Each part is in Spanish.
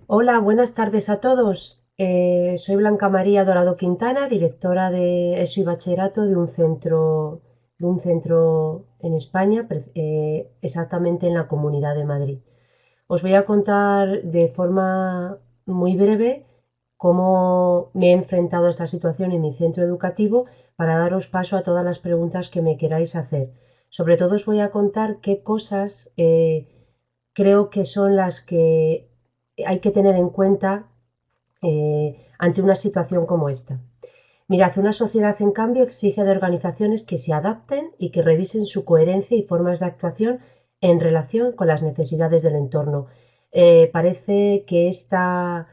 Hola, buenas tardes a todos. Soy Blanca María Dorado Quintana, directora de ESO y Bachillerato de un centro en España, exactamente en la Comunidad de Madrid. Os voy a contar de forma muy breve cómo me he enfrentado a esta situación en mi centro educativo para daros paso a todas las preguntas que me queráis hacer. Sobre todo os voy a contar qué cosas creo que son las que hay que tener en cuenta ante una situación como esta. Mirad, una sociedad en cambio exige de organizaciones que se adapten y que revisen su coherencia y formas de actuación en relación con las necesidades del entorno. Parece que esta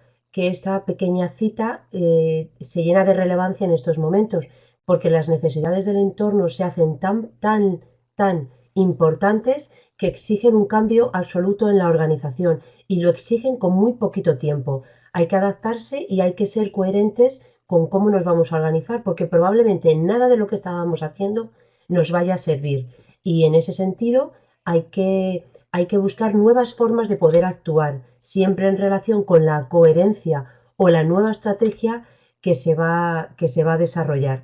pequeña cita se llena de relevancia en estos momentos, porque las necesidades del entorno se hacen tan importantes que exigen un cambio absoluto en la organización y lo exigen con muy poquito tiempo. Hay que adaptarse y hay que ser coherentes con cómo nos vamos a organizar, porque probablemente nada de lo que estábamos haciendo nos vaya a servir. Y en ese sentido hay que buscar nuevas formas de poder actuar, siempre en relación con la coherencia o la nueva estrategia que se va a desarrollar.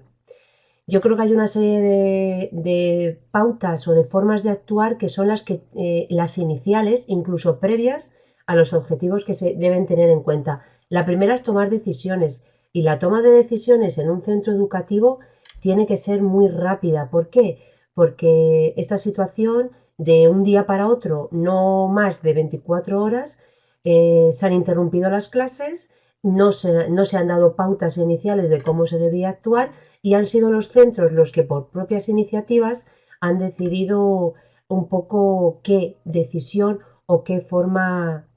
Yo creo que hay una serie de pautas o de formas de actuar que son las iniciales, incluso previas a los objetivos que se deben tener en cuenta. La primera es tomar decisiones y la toma de decisiones en un centro educativo tiene que ser muy rápida. ¿Por qué? Porque esta situación de un día para otro, no más de 24 horas, se han interrumpido las clases, no se han dado pautas iniciales de cómo se debía actuar y han sido los centros los que por propias iniciativas han decidido un poco qué decisión o de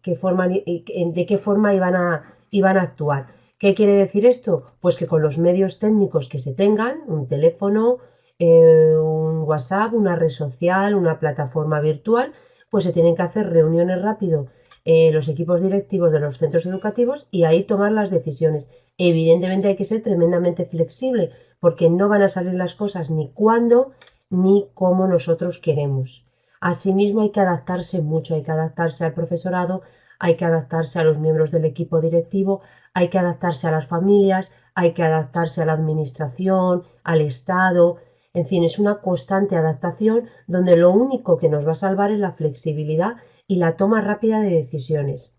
qué forma iban a actuar. ¿Qué quiere decir esto? Pues que con los medios técnicos que se tengan, un teléfono, un WhatsApp, una red social, una plataforma virtual, pues se tienen que hacer reuniones rápido los equipos directivos de los centros educativos y ahí tomar las decisiones. Evidentemente hay que ser tremendamente flexible porque no van a salir las cosas ni cuando ni como nosotros queremos. Asimismo hay que adaptarse mucho, hay que adaptarse al profesorado, hay que adaptarse a los miembros del equipo directivo, hay que adaptarse a las familias, hay que adaptarse a la administración, al Estado, en fin, es una constante adaptación donde lo único que nos va a salvar es la flexibilidad y la toma rápida de decisiones.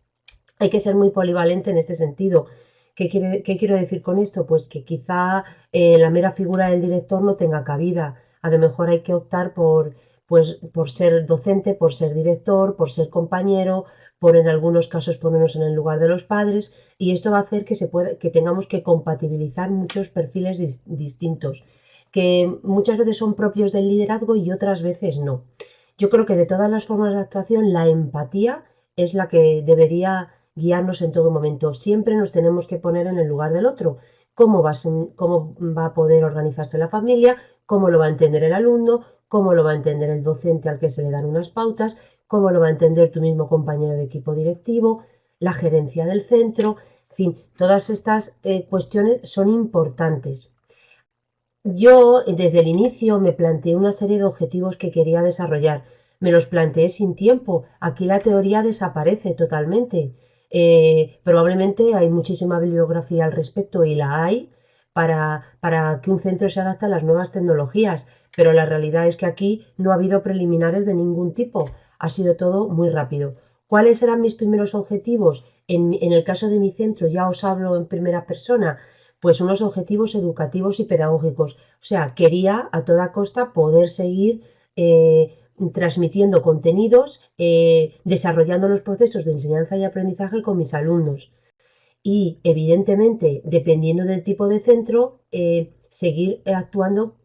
Hay que ser muy polivalente en este sentido. ¿Qué quiero decir con esto? Pues que quizá la mera figura del director no tenga cabida. A lo mejor hay que optar por ser docente, por ser director, por ser compañero, por en algunos casos ponernos en el lugar de los padres, y esto va a hacer que tengamos que compatibilizar muchos perfiles distintos, que muchas veces son propios del liderazgo y otras veces no. Yo creo que de todas las formas de actuación, la empatía es la que debería guiarnos en todo momento. Siempre nos tenemos que poner en el lugar del otro. ¿Cómo va a poder organizarse la familia? ¿Cómo lo va a entender el alumno? ¿Cómo lo va a entender el docente al que se le dan unas pautas? ¿Cómo lo va a entender tu mismo compañero de equipo directivo? La gerencia del centro. En fin, todas estas cuestiones son importantes. Yo desde el inicio me planteé una serie de objetivos que quería desarrollar. Me los planteé sin tiempo. Aquí la teoría desaparece totalmente. Probablemente hay muchísima bibliografía al respecto y la hay para que un centro se adapte a las nuevas tecnologías, pero la realidad es que aquí no ha habido preliminares de ningún tipo. Ha sido todo muy rápido. ¿Cuáles eran mis primeros objetivos? En el caso de mi centro, ya os hablo en primera persona, pues unos objetivos educativos y pedagógicos. O sea, quería a toda costa poder seguir transmitiendo contenidos, desarrollando los procesos de enseñanza y aprendizaje con mis alumnos. Y evidentemente, dependiendo del tipo de centro, seguir actuando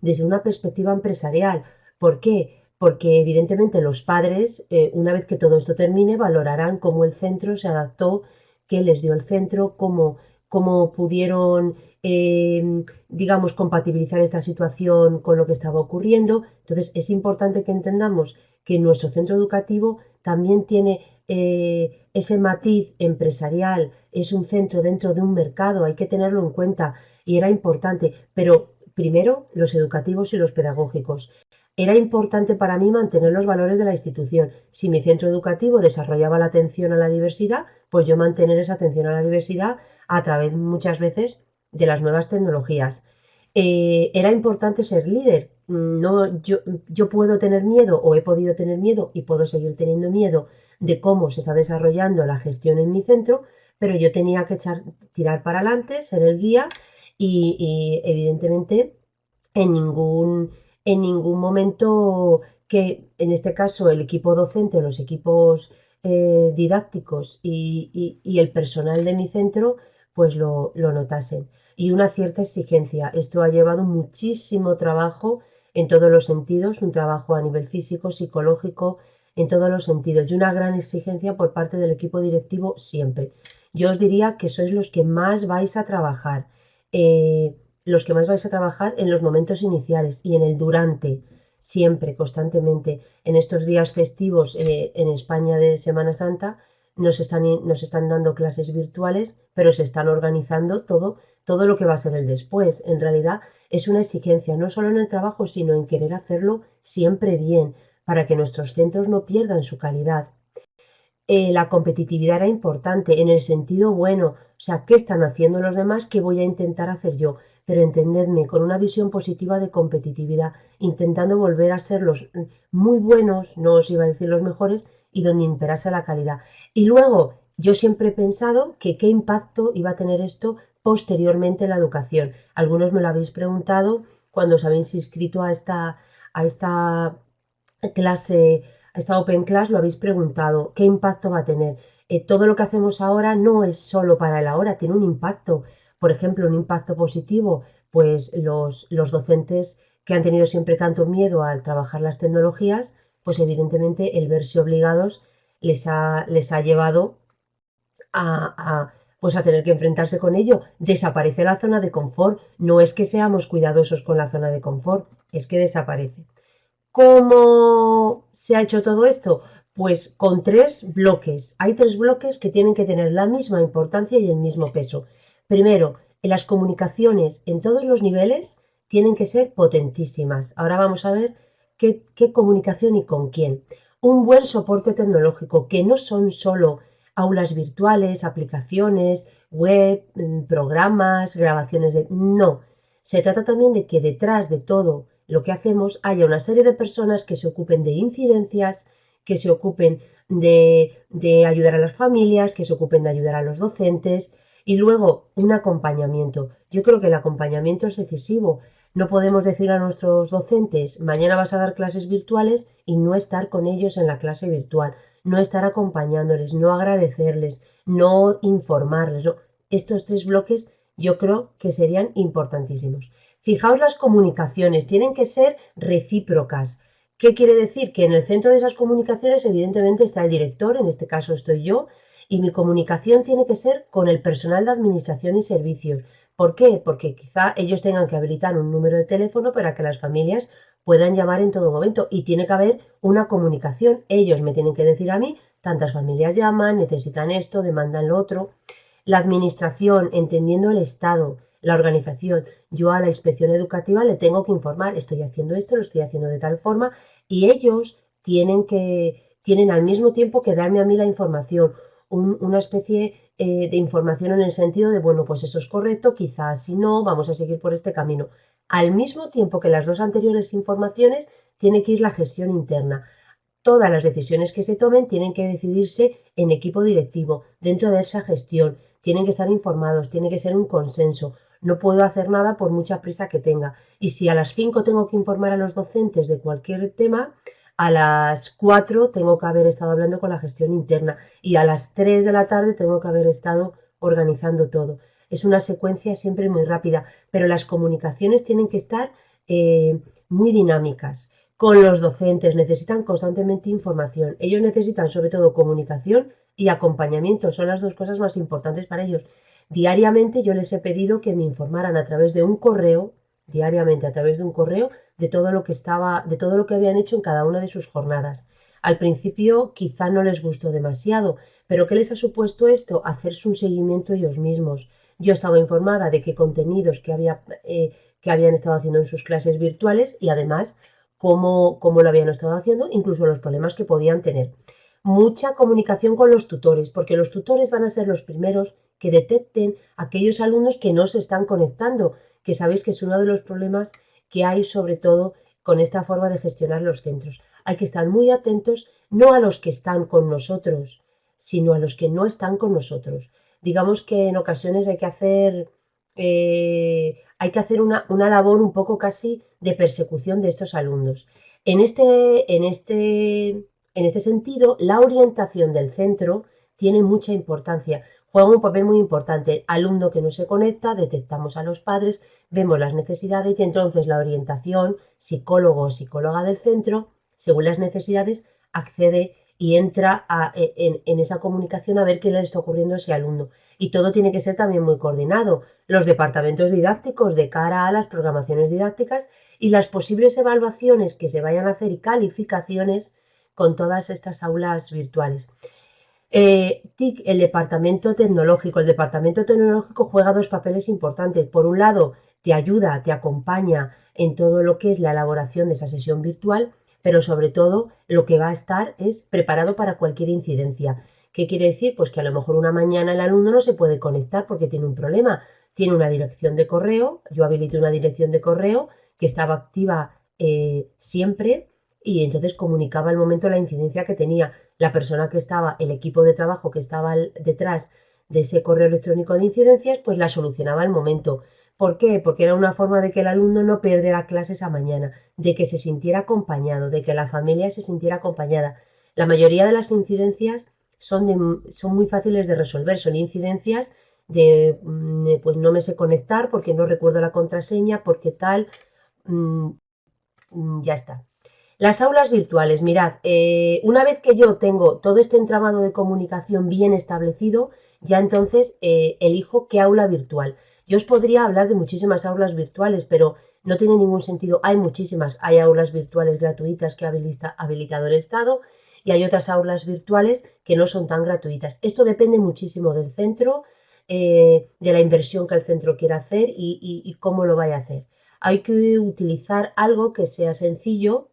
desde una perspectiva empresarial. ¿Por qué? Porque evidentemente los padres, una vez que todo esto termine, valorarán cómo el centro se adaptó, qué les dio el centro, cómo pudieron, digamos, compatibilizar esta situación con lo que estaba ocurriendo. Entonces, es importante que entendamos que nuestro centro educativo también tiene ese matiz empresarial, es un centro dentro de un mercado, hay que tenerlo en cuenta y era importante, pero primero los educativos y los pedagógicos. era importante para mí mantener los valores de la institución. Si mi centro educativo desarrollaba la atención a la diversidad, pues yo mantener esa atención a la diversidad a través muchas veces de las nuevas tecnologías. Era importante ser líder. No, yo puedo tener miedo o he podido tener miedo y puedo seguir teniendo miedo de cómo se está desarrollando la gestión en mi centro, pero yo tenía que tirar para adelante, ser el guía y evidentemente en ningún momento que, en este caso, el equipo docente, los equipos didácticos y el personal de mi centro, pues lo notasen. Y una cierta exigencia. Esto ha llevado muchísimo trabajo en todos los sentidos, un trabajo a nivel físico, psicológico, en todos los sentidos, y una gran exigencia por parte del equipo directivo siempre. Yo os diría que sois los que más vais a trabajar. Los que más vais a trabajar en los momentos iniciales y en el durante, siempre, constantemente. En estos días festivos en España de Semana Santa nos están dando clases virtuales, pero se están organizando todo lo que va a ser el después. En realidad es una exigencia, no solo en el trabajo, sino en querer hacerlo siempre bien, para que nuestros centros no pierdan su calidad. La competitividad era importante en el sentido bueno, o sea, ¿qué están haciendo los demás? ¿Qué voy a intentar hacer yo? Pero entendedme, con una visión positiva de competitividad, intentando volver a ser los muy buenos, no os iba a decir los mejores, y donde imperase la calidad. Y luego, yo siempre he pensado que qué impacto iba a tener esto posteriormente en la educación. Algunos me lo habéis preguntado cuando os habéis inscrito a esta clase, esta Open Class, lo habéis preguntado, ¿qué impacto va a tener? Todo lo que hacemos ahora no es solo para el ahora, tiene un impacto. Por ejemplo, un impacto positivo, pues los docentes que han tenido siempre tanto miedo al trabajar las tecnologías, pues evidentemente el verse obligados les ha llevado pues a tener que enfrentarse con ello. Desaparece la zona de confort. No es que seamos cuidadosos con la zona de confort, es que desaparece. ¿Cómo se ha hecho todo esto? Pues con tres bloques. Hay tres bloques que tienen que tener la misma importancia y el mismo peso. Primero, en las comunicaciones en todos los niveles tienen que ser potentísimas. Ahora vamos a ver qué comunicación y con quién. Un buen soporte tecnológico, que no son solo aulas virtuales, aplicaciones, web, programas, grabaciones de... No, se trata también de que detrás de todo lo que hacemos haya una serie de personas que se ocupen de incidencias, que se ocupen de ayudar a las familias, que se ocupen de ayudar a los docentes y luego un acompañamiento. Yo creo que el acompañamiento es decisivo. No podemos decir a nuestros docentes, mañana vas a dar clases virtuales y no estar con ellos en la clase virtual, no estar acompañándoles, no agradecerles, no informarles. No. Estos tres bloques yo creo que serían importantísimos. Fijaos, las comunicaciones tienen que ser recíprocas. ¿Qué quiere decir? Que en el centro de esas comunicaciones evidentemente está el director, en este caso estoy yo, y mi comunicación tiene que ser con el personal de administración y servicios. ¿Por qué? Porque quizá ellos tengan que habilitar un número de teléfono para que las familias puedan llamar en todo momento y tiene que haber una comunicación. Ellos me tienen que decir a mí, tantas familias llaman, necesitan esto, demandan lo otro. La administración, entendiendo el Estado, la organización. Yo a la inspección educativa le tengo que informar, estoy haciendo esto, lo estoy haciendo de tal forma, y ellos tienen al mismo tiempo que darme a mí la información, una especie de información en el sentido de, bueno, pues eso es correcto, quizás si no, vamos a seguir por este camino. Al mismo tiempo que las dos anteriores informaciones, tiene que ir la gestión interna. Todas las decisiones que se tomen tienen que decidirse en equipo directivo, dentro de esa gestión. Tienen que estar informados, tiene que ser un consenso. No puedo hacer nada por mucha prisa que tenga. Y si a las 5 tengo que informar a los docentes de cualquier tema, a las 4 tengo que haber estado hablando con la gestión interna y a las 3 de la tarde tengo que haber estado organizando todo. Es una secuencia siempre muy rápida, pero las comunicaciones tienen que estar muy dinámicas. Con los docentes necesitan constantemente información. Ellos necesitan sobre todo comunicación y acompañamiento. Son las dos cosas más importantes para ellos. Diariamente yo les he pedido que me informaran a través de un correo, diariamente a través de un correo, de todo lo que habían hecho en cada una de sus jornadas. Al principio quizá no les gustó demasiado, pero ¿qué les ha supuesto esto? Hacerse un seguimiento ellos mismos. Yo estaba informada de qué contenidos que habían estado haciendo en sus clases virtuales y además cómo lo habían estado haciendo, incluso los problemas que podían tener. Mucha comunicación con los tutores, porque los tutores van a ser los primeros que detecten aquellos alumnos que no se están conectando, que sabéis que es uno de los problemas que hay sobre todo con esta forma de gestionar los centros. Hay que estar muy atentos no a los que están con nosotros, sino a los que no están con nosotros. Digamos que en ocasiones hay que hacer una labor un poco casi de persecución de estos alumnos. En este sentido, la orientación del centro tiene mucha importancia, juega un papel muy importante. Alumno que no se conecta, detectamos a los padres, vemos las necesidades y entonces la orientación, psicólogo o psicóloga del centro, según las necesidades, accede y entra en esa comunicación a ver qué le está ocurriendo a ese alumno. Y todo tiene que ser también muy coordinado. Los departamentos didácticos de cara a las programaciones didácticas y las posibles evaluaciones que se vayan a hacer y calificaciones con todas estas aulas virtuales. TIC, el departamento tecnológico. El departamento tecnológico juega dos papeles importantes. Por un lado, te ayuda, te acompaña en todo lo que es la elaboración de esa sesión virtual, pero sobre todo lo que va a estar es preparado para cualquier incidencia. ¿Qué quiere decir? Pues que a lo mejor una mañana el alumno no se puede conectar porque tiene un problema. Tiene una dirección de correo, yo habilité una dirección de correo que estaba activa siempre y entonces comunicaba al momento la incidencia que tenía la persona que estaba, el equipo de trabajo que estaba detrás de ese correo electrónico de incidencias, pues la solucionaba al momento. ¿Por qué? Porque era una forma de que el alumno no perdiera clases esa mañana, de que se sintiera acompañado, de que la familia se sintiera acompañada. La mayoría de las incidencias son muy fáciles de resolver, son incidencias de, pues no me sé conectar porque no recuerdo la contraseña, porque tal, mmm, ya está. Las aulas virtuales, mirad, una vez que yo tengo todo este entramado de comunicación bien establecido, ya entonces elijo qué aula virtual. Yo os podría hablar de muchísimas aulas virtuales, pero no tiene ningún sentido. Hay muchísimas. Hay aulas virtuales gratuitas que ha habilitado el Estado y hay otras aulas virtuales que no son tan gratuitas. Esto depende muchísimo del centro, de la inversión que el centro quiera hacer y cómo lo vaya a hacer. Hay que utilizar algo que sea sencillo.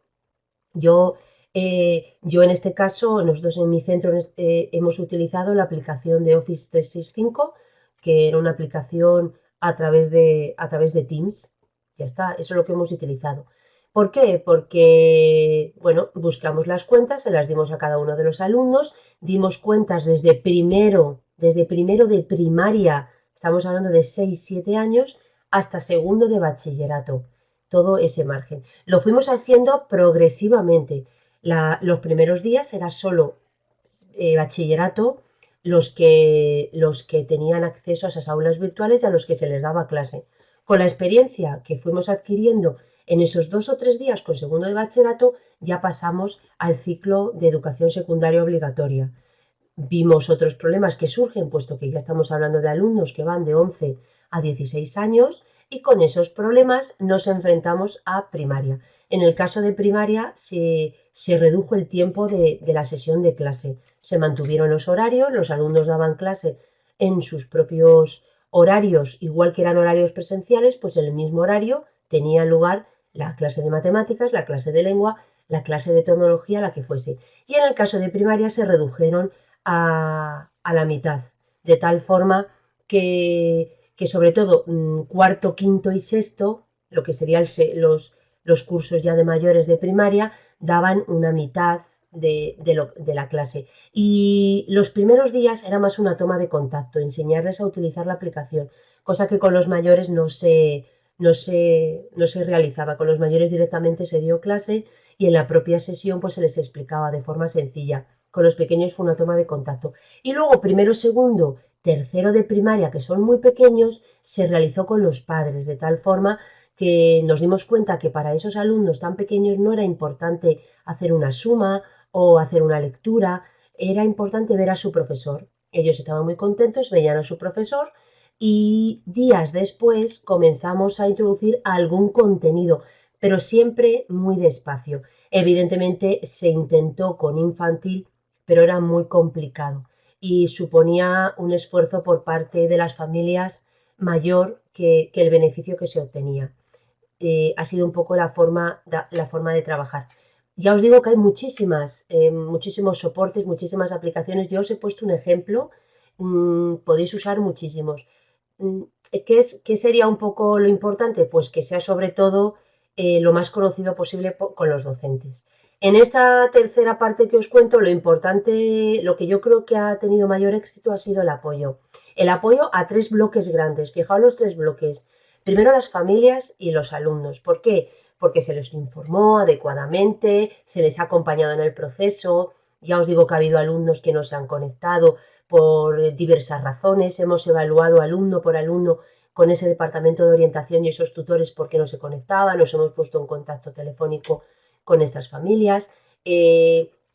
Yo en este caso, nosotros en mi centro hemos utilizado la aplicación de Office 365, que era una aplicación a través de Teams. Ya está, eso es lo que hemos utilizado. ¿Por qué? Porque, bueno, buscamos las cuentas, se las dimos a cada uno de los alumnos, dimos cuentas desde primero de primaria, estamos hablando de 6 7 años, hasta segundo de bachillerato, todo ese margen. Lo fuimos haciendo progresivamente. Los primeros días era solo bachillerato los que tenían acceso a esas aulas virtuales y a los que se les daba clase. Con la experiencia que fuimos adquiriendo en esos 2 o 3 días con segundo de bachillerato, ya pasamos al ciclo de educación secundaria obligatoria. Vimos otros problemas que surgen, puesto que ya estamos hablando de alumnos que van de 11 a 16 años y con esos problemas nos enfrentamos a primaria. En el caso de primaria se redujo el tiempo de la sesión de clase. Se mantuvieron los horarios, los alumnos daban clase en sus propios horarios, igual que eran horarios presenciales, pues en el mismo horario tenía lugar la clase de matemáticas, la clase de lengua, la clase de tecnología, la que fuese. Y en el caso de primaria se redujeron a la mitad, de tal forma que sobre todo cuarto, quinto y sexto, lo que serían los cursos ya de mayores de primaria, daban una mitad de la clase. Y los primeros días era más una toma de contacto, enseñarles a utilizar la aplicación, cosa que con los mayores no se realizaba. Con los mayores directamente se dio clase y en la propia sesión pues se les explicaba de forma sencilla. Con los pequeños fue una toma de contacto. Y luego primero, segundo, tercero de primaria, que son muy pequeños, se realizó con los padres, de tal forma que nos dimos cuenta que para esos alumnos tan pequeños no era importante hacer una suma o hacer una lectura, era importante ver a su profesor. Ellos estaban muy contentos, veían a su profesor y días después comenzamos a introducir algún contenido, pero siempre muy despacio. Evidentemente se intentó con infantil, pero era muy complicado y suponía un esfuerzo por parte de las familias mayor que el beneficio que se obtenía. ha sido un poco la forma de trabajar. Ya os digo que hay muchísimos soportes, muchísimas aplicaciones. Yo os he puesto un ejemplo, podéis usar muchísimos. Mm, ¿Qué sería un poco lo importante? Pues que sea sobre todo lo más conocido posible con los docentes. En esta tercera parte que os cuento, lo importante, lo que yo creo que ha tenido mayor éxito ha sido el apoyo. El apoyo a tres bloques grandes. Fijaos los tres bloques. Primero las familias y los alumnos. ¿Por qué? Porque se les informó adecuadamente, se les ha acompañado en el proceso. Ya os digo que ha habido alumnos que no se han conectado por diversas razones. Hemos evaluado alumno por alumno con ese departamento de orientación y esos tutores porque no se conectaban. Nos hemos puesto en contacto telefónico con estas familias.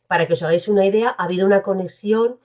Para que os hagáis una idea, ha habido una conexión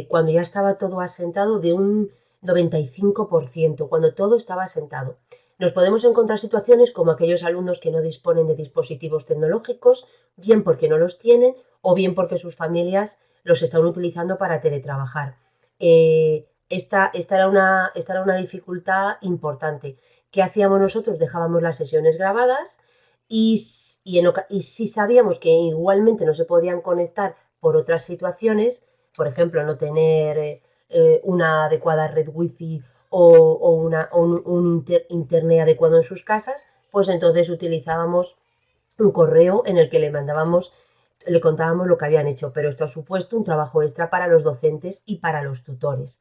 cuando ya estaba todo asentado de un 95%, cuando todo estaba asentado. Nos podemos encontrar situaciones como aquellos alumnos que no disponen de dispositivos tecnológicos, bien porque no los tienen o bien porque sus familias los están utilizando para teletrabajar. Esta era una dificultad importante. ¿Qué hacíamos nosotros? Dejábamos las sesiones grabadas y si sabíamos que igualmente no se podían conectar por otras situaciones, por ejemplo, no tener una adecuada red wifi o un internet adecuado en sus casas, pues entonces utilizábamos un correo en el que le contábamos lo que habían hecho, pero esto ha supuesto un trabajo extra para los docentes y para los tutores.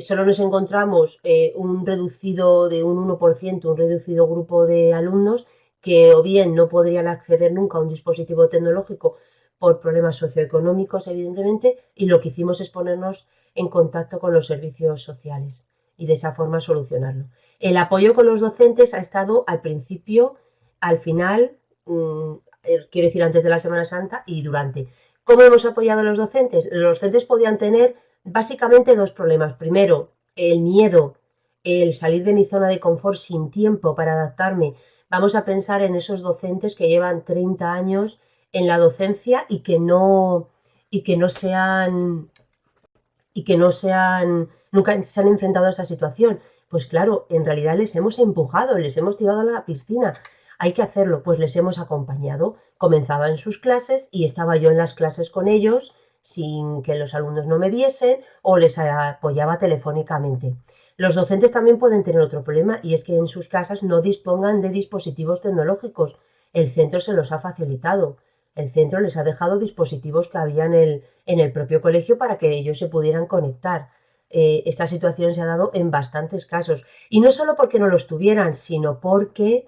Solo nos encontramos un reducido de un 1%, un reducido grupo de alumnos que o bien no podrían acceder nunca a un dispositivo tecnológico por problemas socioeconómicos, evidentemente, y lo que hicimos es ponernos en contacto con los servicios sociales y de esa forma solucionarlo. El apoyo con los docentes ha estado al principio, al final, quiero decir antes de la Semana Santa y durante. ¿Cómo hemos apoyado a los docentes? Los docentes podían tener básicamente dos problemas. Primero, el miedo, el salir de mi zona de confort sin tiempo para adaptarme. Vamos a pensar en esos docentes que llevan 30 años en la docencia y que no se han y que no nunca se han enfrentado a esa situación. Pues claro, en realidad les hemos empujado, les hemos tirado a la piscina. Hay que hacerlo, pues les hemos acompañado. Comenzaba en sus clases y estaba yo en las clases con ellos sin que los alumnos no me viesen o les apoyaba telefónicamente. Los docentes también pueden tener otro problema y es que en sus casas no dispongan de dispositivos tecnológicos. El centro se los ha facilitado. El centro les ha dejado dispositivos que había en el propio colegio para que ellos se pudieran conectar. Esta situación se ha dado en bastantes casos. Y no solo porque no los tuvieran, sino porque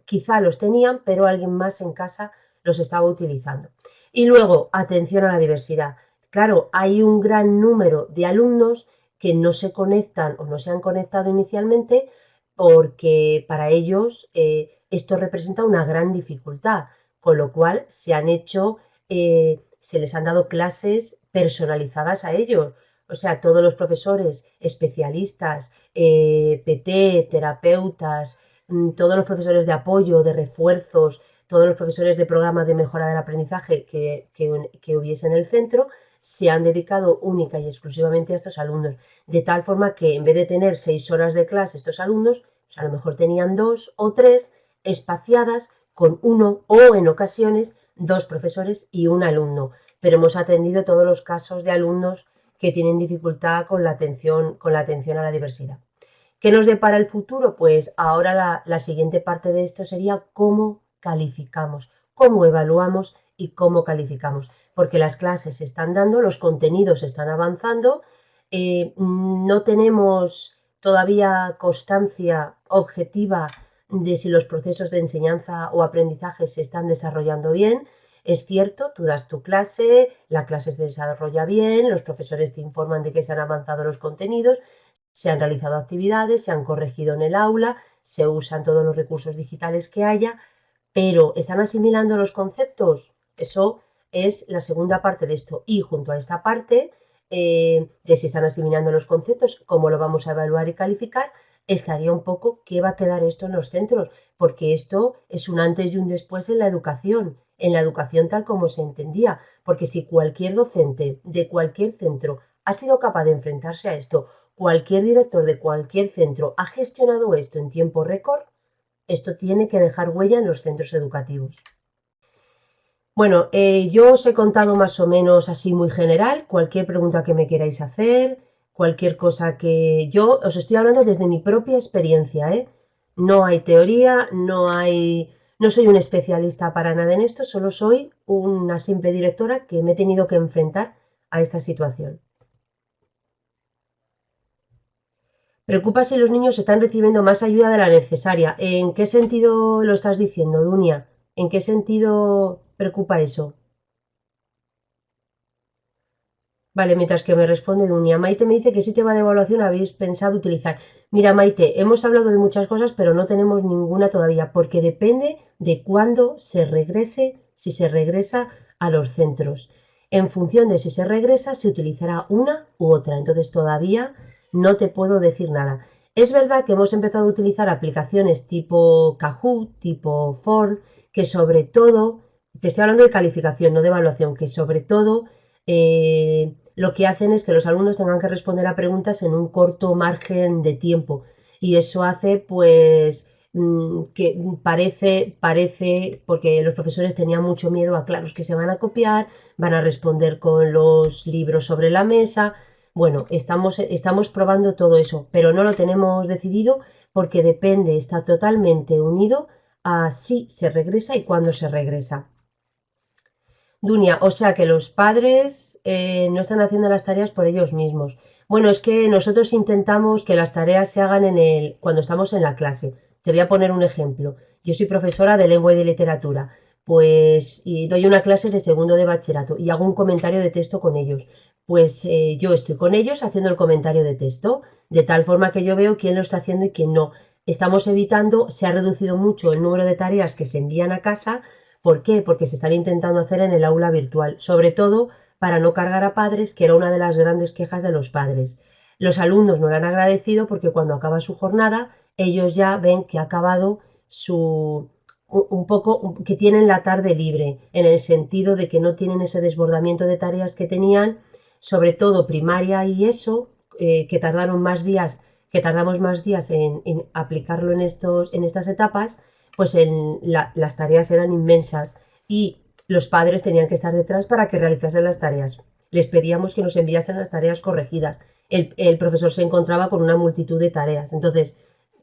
quizá los tenían, pero alguien más en casa los estaba utilizando. Y luego, atención a la diversidad. Claro, hay un gran número de alumnos que no se conectan o no se han conectado inicialmente porque para ellos esto representa una gran dificultad, con lo cual se les han dado clases personalizadas a ellos. O sea, todos los profesores especialistas, PT, terapeutas, todos los profesores de apoyo, de refuerzos, todos los profesores de programas de mejora del aprendizaje que hubiese en el centro, se han dedicado única y exclusivamente a estos alumnos. De tal forma que en vez de tener 6 horas de clase estos alumnos, pues a lo mejor tenían 2 o 3 espaciadas con uno o en ocasiones 2 profesores y un alumno. Pero hemos atendido todos los casos de alumnos que tienen dificultad con la atención a la diversidad. ¿Qué nos depara el futuro? Pues ahora la siguiente parte de esto sería cómo calificamos, cómo evaluamos y cómo calificamos. Porque las clases se están dando, los contenidos están avanzando, no tenemos todavía constancia objetiva de si los procesos de enseñanza o aprendizaje se están desarrollando bien. Es cierto, tú das tu clase, la clase se desarrolla bien, los profesores te informan de que se han avanzado los contenidos, se han realizado actividades, se han corregido en el aula, se usan todos los recursos digitales que haya, pero ¿están asimilando los conceptos? Eso es la segunda parte de esto. Y junto a esta parte de si están asimilando los conceptos, cómo lo vamos a evaluar y calificar, estaría un poco qué va a quedar esto en los centros, porque esto es un antes y un después en la educación tal como se entendía, porque si cualquier docente de cualquier centro ha sido capaz de enfrentarse a esto, cualquier director de cualquier centro ha gestionado esto en tiempo récord, Esto tiene que dejar huella en los centros educativos. Bueno, yo os he contado más o menos así muy general, cualquier pregunta que me queráis hacer, cualquier cosa que yo os estoy hablando desde mi propia experiencia, ¿eh? No hay teoría, no soy un especialista para nada en esto, solo soy una simple directora que me he tenido que enfrentar a esta situación. Preocupa si los niños están recibiendo más ayuda de la necesaria. ¿En qué sentido lo estás diciendo, Dunia? ¿En qué sentido preocupa eso? Vale, mientras que me responde Dunia, Maite me dice que sí tema de evaluación habéis pensado utilizar. Mira, Maite, hemos hablado de muchas cosas, pero no tenemos ninguna todavía, porque depende de cuándo se regrese, si se regresa a los centros. En función de si se regresa, se utilizará una u otra. Entonces todavía no te puedo decir nada. Es verdad que hemos empezado a utilizar aplicaciones tipo Kahoot, tipo Form, que sobre todo, te estoy hablando de calificación, no de evaluación, que sobre todo lo que hacen es que los alumnos tengan que responder a preguntas en un corto margen de tiempo y eso hace pues que parece, porque los profesores tenían mucho miedo a, claro, que se van a copiar, van a responder con los libros sobre la mesa. Bueno, estamos probando todo eso, pero no lo tenemos decidido porque depende, está totalmente unido a si se regresa y cuándo se regresa. Dunia, o sea que los padres no están haciendo las tareas por ellos mismos. Bueno, es que nosotros intentamos que las tareas se hagan cuando estamos en la clase. Te voy a poner un ejemplo. Yo soy profesora de lengua y de literatura, pues y doy una clase de segundo de bachillerato y hago un comentario de texto con ellos. Pues yo estoy con ellos haciendo el comentario de texto, de tal forma que yo veo quién lo está haciendo y quién no. Estamos evitando, se ha reducido mucho el número de tareas que se envían a casa. ¿Por qué? Porque se están intentando hacer en el aula virtual, sobre todo para no cargar a padres, que era una de las grandes quejas de los padres. Los alumnos no lo han agradecido porque cuando acaba su jornada, ellos ya ven que ha acabado un poco, que tienen la tarde libre, en el sentido de que no tienen ese desbordamiento de tareas que tenían, sobre todo primaria y eso, que tardamos más días en aplicarlo en estas etapas, pues las tareas eran inmensas y los padres tenían que estar detrás para que realizasen las tareas. Les pedíamos que nos enviasen las tareas corregidas. El profesor se encontraba con una multitud de tareas. Entonces,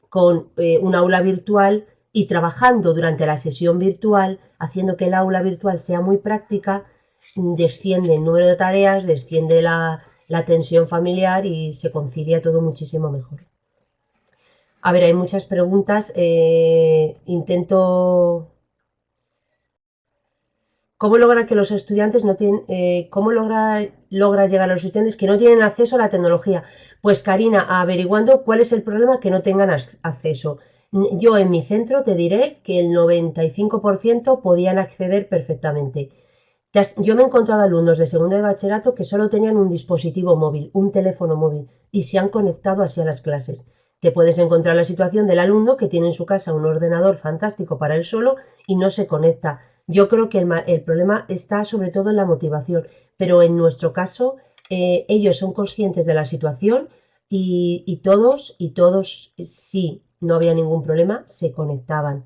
con un aula virtual y trabajando durante la sesión virtual, haciendo que el aula virtual sea muy práctica, desciende el número de tareas, desciende la tensión familiar y se concilia todo muchísimo mejor. A ver, hay muchas preguntas. ¿Cómo logra que los estudiantes no tienen, logra llegar a los estudiantes que no tienen acceso a la tecnología? Pues Karina, averiguando cuál es el problema que no tengan acceso. Yo en mi centro te diré que el 95% podían acceder perfectamente. Yo me he encontrado alumnos de segundo de bachillerato que solo tenían un dispositivo móvil, un teléfono móvil, y se han conectado así a las clases. Te puedes encontrar la situación del alumno que tiene en su casa un ordenador fantástico para él solo y no se conecta. Yo creo que el problema está sobre todo en la motivación, pero en nuestro caso ellos son conscientes de la situación y todos, sí, no había ningún problema, se conectaban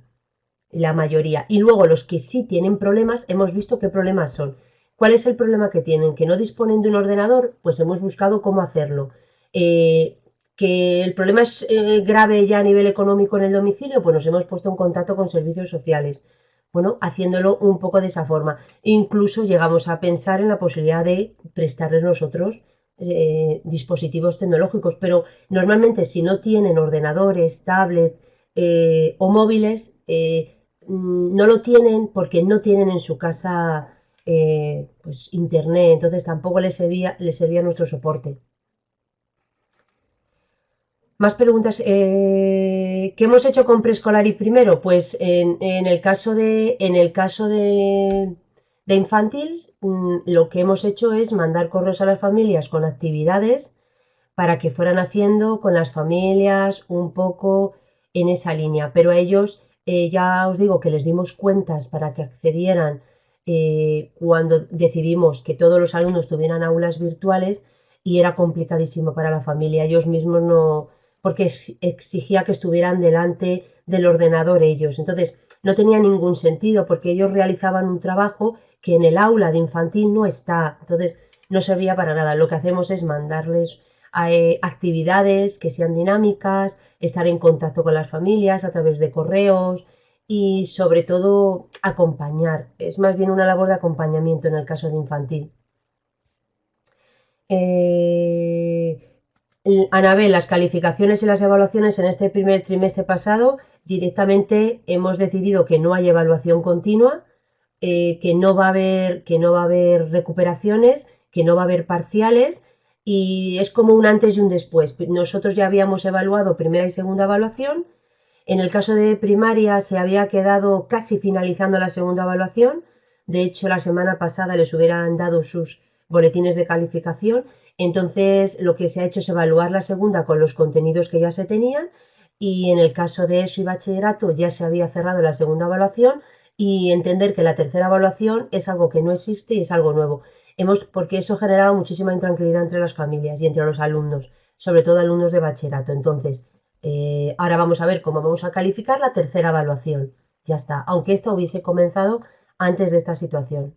la mayoría. Y luego los que sí tienen problemas, hemos visto qué problemas son. ¿Cuál es el problema que tienen? ¿Que no disponen de un ordenador? Pues hemos buscado cómo hacerlo. ¿Que el problema es grave ya a nivel económico en el domicilio? Pues nos hemos puesto en contacto con servicios sociales. Bueno, haciéndolo un poco de esa forma. Incluso llegamos a pensar en la posibilidad de prestarles nosotros dispositivos tecnológicos, pero normalmente si no tienen ordenadores, tablets o móviles, no lo tienen porque no tienen en su casa pues, internet, entonces tampoco les servía nuestro soporte. Más preguntas. ¿Qué hemos hecho con preescolar y primero? Pues en el caso de infantil, lo que hemos hecho es mandar correos a las familias con actividades para que fueran haciendo con las familias un poco en esa línea. Pero a ellos, ya os digo que les dimos cuentas para que accedieran cuando decidimos que todos los alumnos tuvieran aulas virtuales y era complicadísimo para la familia. Ellos mismos no, porque exigía que estuvieran delante del ordenador ellos. Entonces, no tenía ningún sentido porque ellos realizaban un trabajo que en el aula de infantil no está. Entonces, no servía para nada. Lo que hacemos es mandarles actividades que sean dinámicas, estar en contacto con las familias a través de correos y sobre todo acompañar. Es más bien una labor de acompañamiento en el caso de infantil. Eh, Anabel, las calificaciones y las evaluaciones en este primer trimestre pasado, directamente hemos decidido que no hay evaluación continua, que no va a haber recuperaciones, que no va a haber parciales y es como un antes y un después. Nosotros ya habíamos evaluado primera y segunda evaluación. En el caso de primaria se había quedado casi finalizando la segunda evaluación. De hecho, la semana pasada les hubieran dado sus boletines de calificación. Entonces, lo que se ha hecho es evaluar la segunda con los contenidos que ya se tenían. Y en el caso de ESO y bachillerato ya se había cerrado la segunda evaluación y entender que la tercera evaluación es algo que no existe y es algo nuevo. Porque eso generaba muchísima intranquilidad entre las familias y entre los alumnos, sobre todo alumnos de bachillerato. Entonces, ahora vamos a ver cómo vamos a calificar la tercera evaluación. Ya está, aunque esta hubiese comenzado antes de esta situación.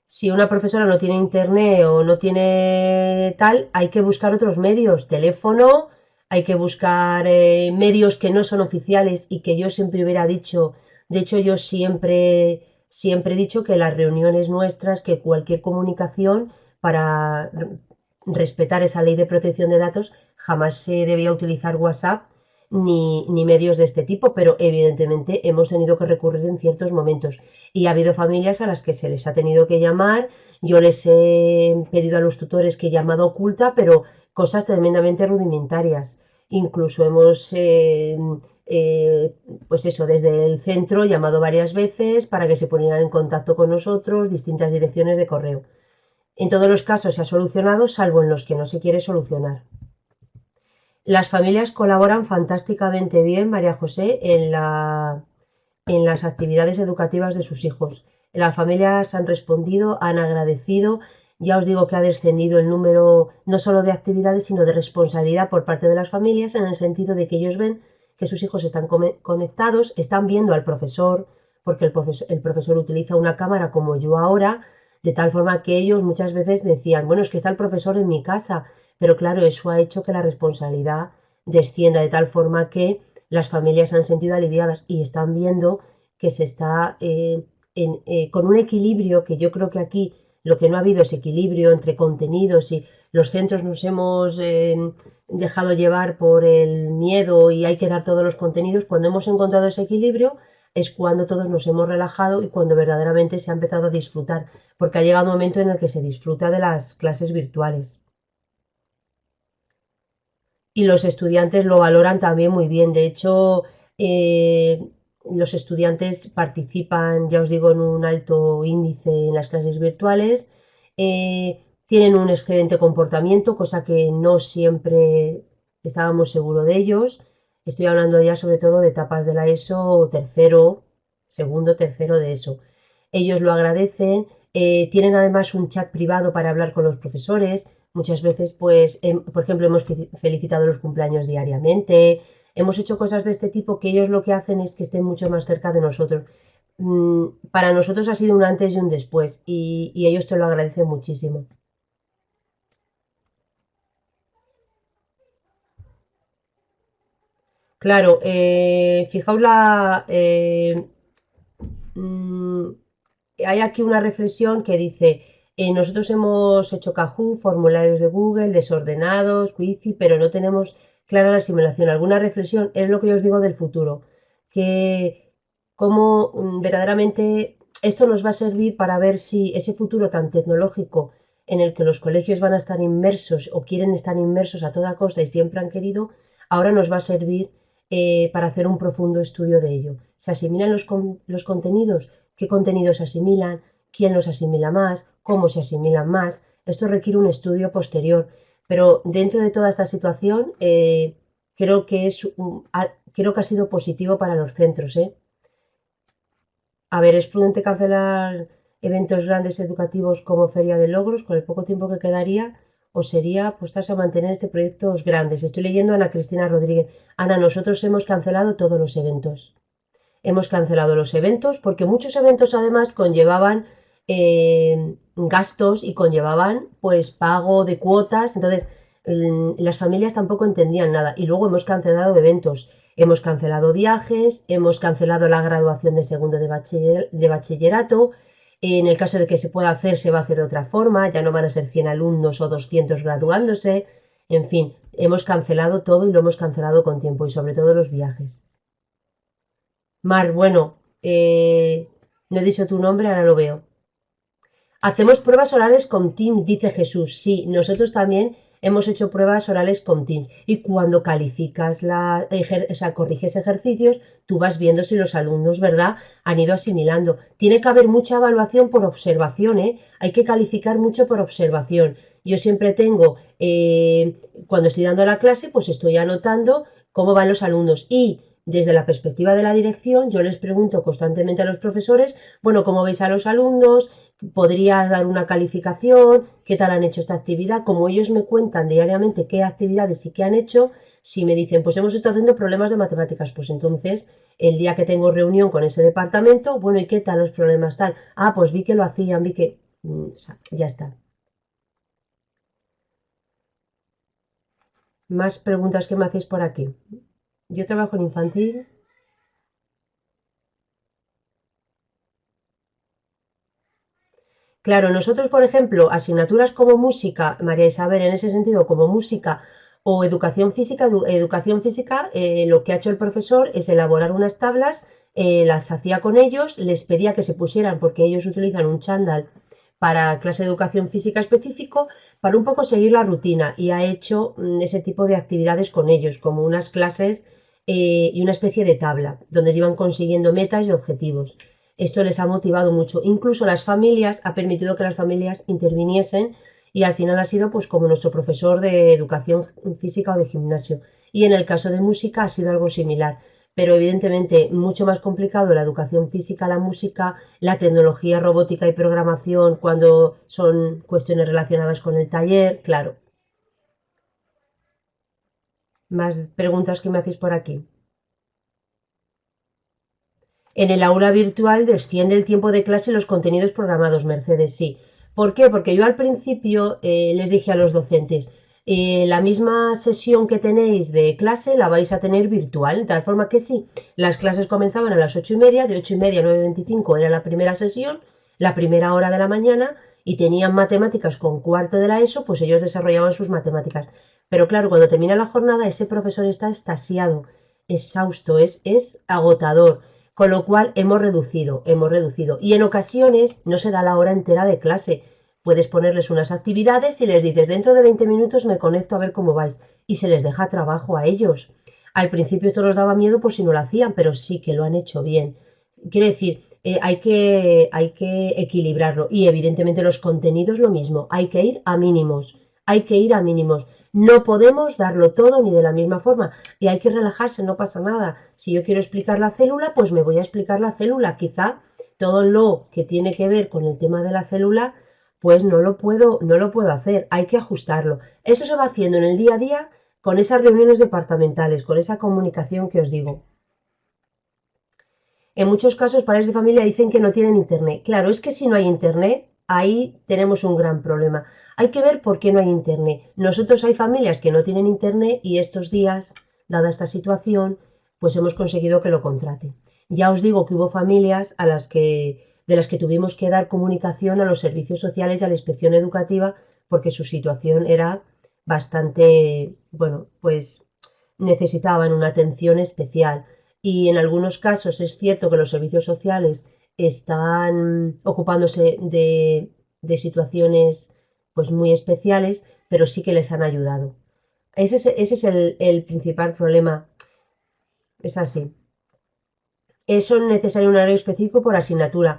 Si una profesora no tiene internet o no tiene tal, hay que buscar otros medios, teléfono, hay que buscar medios que no son oficiales y que yo siempre hubiera dicho, de hecho yo siempre he dicho que las reuniones nuestras, que cualquier comunicación para respetar esa ley de protección de datos, jamás se debía utilizar WhatsApp ni medios de este tipo, pero evidentemente hemos tenido que recurrir en ciertos momentos. Y ha habido familias a las que se les ha tenido que llamar. Yo les he pedido a los tutores que llamada oculta, pero cosas tremendamente rudimentarias. Incluso hemos, pues eso, desde el centro llamado varias veces para que se ponieran en contacto con nosotros, distintas direcciones de correo. En todos los casos se ha solucionado, salvo en los que no se quiere solucionar. Las familias colaboran fantásticamente bien, María José, en las actividades educativas de sus hijos. Las familias han respondido, han agradecido. Ya os digo que ha descendido el número no solo de actividades, sino de responsabilidad por parte de las familias, en el sentido de que ellos ven que sus hijos están conectados, están viendo al profesor, porque el profesor utiliza una cámara como yo ahora, de tal forma que ellos muchas veces decían, bueno, es que está el profesor en mi casa, pero claro, eso ha hecho que la responsabilidad descienda de tal forma que las familias se han sentido aliviadas y están viendo que se está con un equilibrio que yo creo que aquí lo que no ha habido es equilibrio entre contenidos y los centros nos hemos dejado llevar por el miedo y hay que dar todos los contenidos. Cuando hemos encontrado ese equilibrio es cuando todos nos hemos relajado y cuando verdaderamente se ha empezado a disfrutar, porque ha llegado un momento en el que se disfruta de las clases virtuales. Y los estudiantes lo valoran también muy bien. De hecho, eh, los estudiantes participan, ya os digo, en un alto índice en las clases virtuales, tienen un excelente comportamiento, cosa que no siempre estábamos seguros de ellos. Estoy hablando ya sobre todo de etapas de la ESO, tercero, segundo, tercero de ESO. Ellos lo agradecen, tienen además un chat privado para hablar con los profesores. Muchas veces, pues, por ejemplo, hemos felicitado los cumpleaños diariamente, hemos hecho cosas de este tipo que ellos lo que hacen es que estén mucho más cerca de nosotros. Para nosotros ha sido un antes y un después y ellos te lo agradecen muchísimo. Claro, fijaos mm, hay aquí una reflexión que dice, nosotros hemos hecho Kahoot, formularios de Google, desordenados, Quizy, pero no tenemos clara la asimilación. Alguna reflexión es lo que yo os digo del futuro, que cómo verdaderamente esto nos va a servir para ver si ese futuro tan tecnológico en el que los colegios van a estar inmersos o quieren estar inmersos a toda costa y siempre han querido, ahora nos va a servir para hacer un profundo estudio de ello. ¿Se asimilan los contenidos? ¿Qué contenidos se asimilan? ¿Quién los asimila más? ¿Cómo se asimilan más? Esto requiere un estudio posterior, pero dentro de toda esta situación creo que ha sido positivo para los centros, ¿eh? A ver, es prudente cancelar eventos grandes educativos como Feria de Logros con el poco tiempo que quedaría o sería apostarse a mantener este proyectos grandes. Estoy leyendo a Ana Cristina Rodríguez. Ana, nosotros hemos cancelado todos los eventos. Hemos cancelado los eventos porque muchos eventos además conllevaban gastos y conllevaban pues pago de cuotas. Entonces, las familias tampoco entendían nada. Y luego hemos cancelado eventos. Hemos cancelado viajes, hemos cancelado la graduación de segundo de bachillerato. En el caso de que se pueda hacer, se va a hacer de otra forma. Ya no van a ser 100 alumnos o 200 graduándose. En fin, hemos cancelado todo y lo hemos cancelado con tiempo y sobre todo los viajes. Mar, bueno, no he dicho tu nombre, ahora lo veo. Hacemos pruebas orales con Teams, dice Jesús. Sí, nosotros también hemos hecho pruebas orales con Teams. Y cuando calificas o sea, corriges ejercicios, tú vas viendo si los alumnos, ¿verdad?, han ido asimilando. Tiene que haber mucha evaluación por observación, ¿eh? Hay que calificar mucho por observación. Yo siempre tengo, cuando estoy dando la clase, pues estoy anotando cómo van los alumnos. Y desde la perspectiva de la dirección, yo les pregunto constantemente a los profesores, bueno, ¿cómo veis a los alumnos? ¿Podría dar una calificación? ¿Qué tal han hecho esta actividad? Como ellos me cuentan diariamente qué actividades y qué han hecho, si me dicen, pues hemos estado haciendo problemas de matemáticas, pues entonces el día que tengo reunión con ese departamento, bueno, ¿y qué tal los problemas tal? Ah, pues vi que lo hacían, vi que... O sea, ya está. Más preguntas que me hacéis por aquí. Yo trabajo en infantil. Claro, nosotros, por ejemplo, asignaturas como música, María Isabel, en ese sentido, como música o educación física, lo que ha hecho el profesor es elaborar unas tablas, las hacía con ellos, les pedía que se pusieran, porque ellos utilizan un chándal para clase de educación física específico, para un poco seguir la rutina, y ha hecho ese tipo de actividades con ellos, como unas clases y una especie de tabla, donde iban consiguiendo metas y objetivos. Esto les ha motivado mucho. Incluso las familias, ha permitido que las familias interviniesen y al final ha sido pues como nuestro profesor de educación física o de gimnasio. Y en el caso de música ha sido algo similar. Pero evidentemente mucho más complicado la educación física, la música, la tecnología, robótica y programación cuando son cuestiones relacionadas con el taller, claro. Más preguntas que me hacéis por aquí. En el aula virtual desciende el tiempo de clase y los contenidos programados, Mercedes, sí. ¿Por qué? Porque yo al principio les dije a los docentes, la misma sesión que tenéis de clase la vais a tener virtual, de tal forma que sí, las clases comenzaban a las 8:30, de 8:30 a 9:25 era la primera sesión, la primera hora de la mañana, y tenían matemáticas con cuarto de la ESO, pues ellos desarrollaban sus matemáticas. Pero claro, cuando termina la jornada, ese profesor está extasiado, exhausto, es agotador. Con lo cual hemos reducido, hemos reducido. Y en ocasiones no se da la hora entera de clase. Puedes ponerles unas actividades y les dices, dentro de 20 minutos me conecto a ver cómo vais. Y se les deja trabajo a ellos. Al principio esto nos daba miedo por si no lo hacían, pero sí que lo han hecho bien. Quiero decir, hay que equilibrarlo. Y evidentemente los contenidos lo mismo. Hay que ir a mínimos. Hay que ir a mínimos. No podemos darlo todo ni de la misma forma. Y hay que relajarse, no pasa nada. Si yo quiero explicar la célula, pues me voy a explicar la célula. Quizá todo lo que tiene que ver con el tema de la célula, pues no lo puedo hacer. Hay que ajustarlo. Eso se va haciendo en el día a día con esas reuniones departamentales, con esa comunicación que os digo. En muchos casos, padres de familia dicen que no tienen internet. Claro, es que si no hay internet, ahí tenemos un gran problema. Hay que ver por qué no hay internet. Nosotros hay familias que no tienen internet y estos días, dada esta situación, pues hemos conseguido que lo contraten. Ya os digo que hubo familias de las que tuvimos que dar comunicación a los servicios sociales y a la inspección educativa porque su situación era bastante, bueno, pues necesitaban una atención especial. Y en algunos casos es cierto que los servicios sociales están ocupándose de situaciones pues muy especiales, pero sí que les han ayudado. Ese es el principal problema. Es así. Eso es necesario un horario específico por asignatura.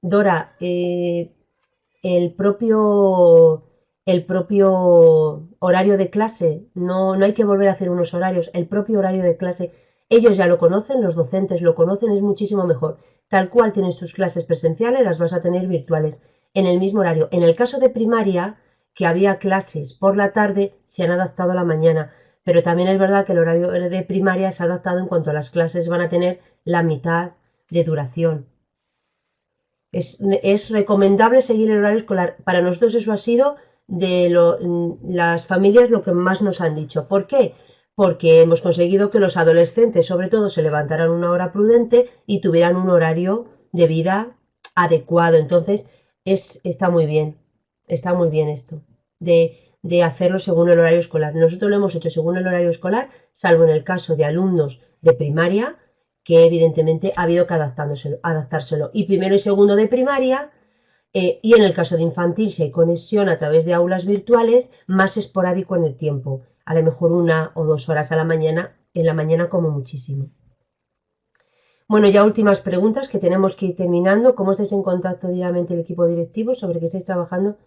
Dora, el propio, el propio horario de clase, no hay que volver a hacer unos horarios, el propio horario de clase, ellos ya lo conocen, los docentes lo conocen, es muchísimo mejor. Tal cual tienes tus clases presenciales, las vas a tener virtuales. en el mismo horario. En el caso de primaria, que había clases por la tarde, se han adaptado a la mañana, pero también es verdad que el horario de primaria se ha adaptado en cuanto a las clases van a tener la mitad de duración. Es recomendable seguir el horario escolar. Para nosotros eso ha sido las familias lo que más nos han dicho. ¿Por qué? Porque hemos conseguido que los adolescentes, sobre todo, se levantaran una hora prudente y tuvieran un horario de vida adecuado. Entonces, está muy bien esto, de hacerlo según el horario escolar. Nosotros lo hemos hecho según el horario escolar, salvo en el caso de alumnos de primaria, que evidentemente ha habido que adaptárselo. Y primero y segundo de primaria, y en el caso de infantil, si hay conexión a través de aulas virtuales, más esporádico en el tiempo. A lo mejor 1 o 2 horas a la mañana, en la mañana como muchísimo. Bueno, ya últimas preguntas que tenemos que ir terminando. ¿Cómo estáis en contacto diariamente el equipo directivo sobre qué estáis trabajando?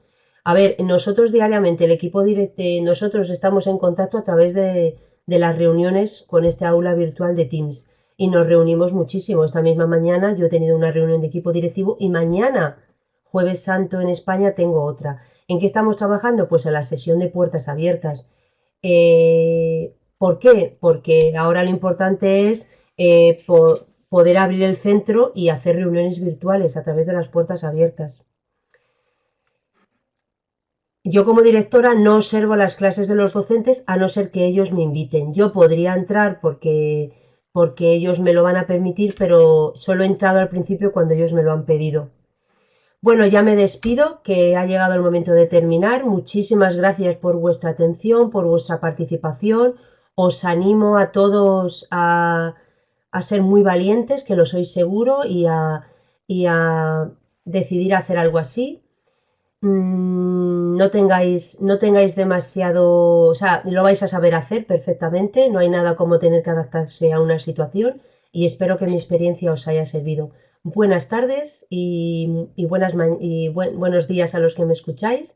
A ver, nosotros diariamente, el equipo directivo, nosotros estamos en contacto a través de las reuniones con este aula virtual de Teams y nos reunimos muchísimo. Esta misma mañana yo he tenido una reunión de equipo directivo y mañana, Jueves Santo en España, tengo otra. ¿En qué estamos trabajando? Pues en la sesión de puertas abiertas. ¿Por qué? Porque ahora lo importante es poder abrir el centro y hacer reuniones virtuales a través de las puertas abiertas. Yo como directora no observo las clases de los docentes a no ser que ellos me inviten. Yo podría entrar porque ellos me lo van a permitir, pero solo he entrado al principio cuando ellos me lo han pedido. Bueno, ya me despido, que ha llegado el momento de terminar. Muchísimas gracias por vuestra atención, por vuestra participación. Os animo a todos a ser muy valientes, que lo sois seguro, y a decidir hacer algo así. No tengáis demasiado, o sea, lo vais a saber hacer perfectamente, no hay nada como tener que adaptarse a una situación y espero que mi experiencia os haya servido. Buenas tardes y buenos días a los que me escucháis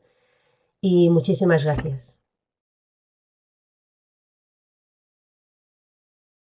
y muchísimas gracias.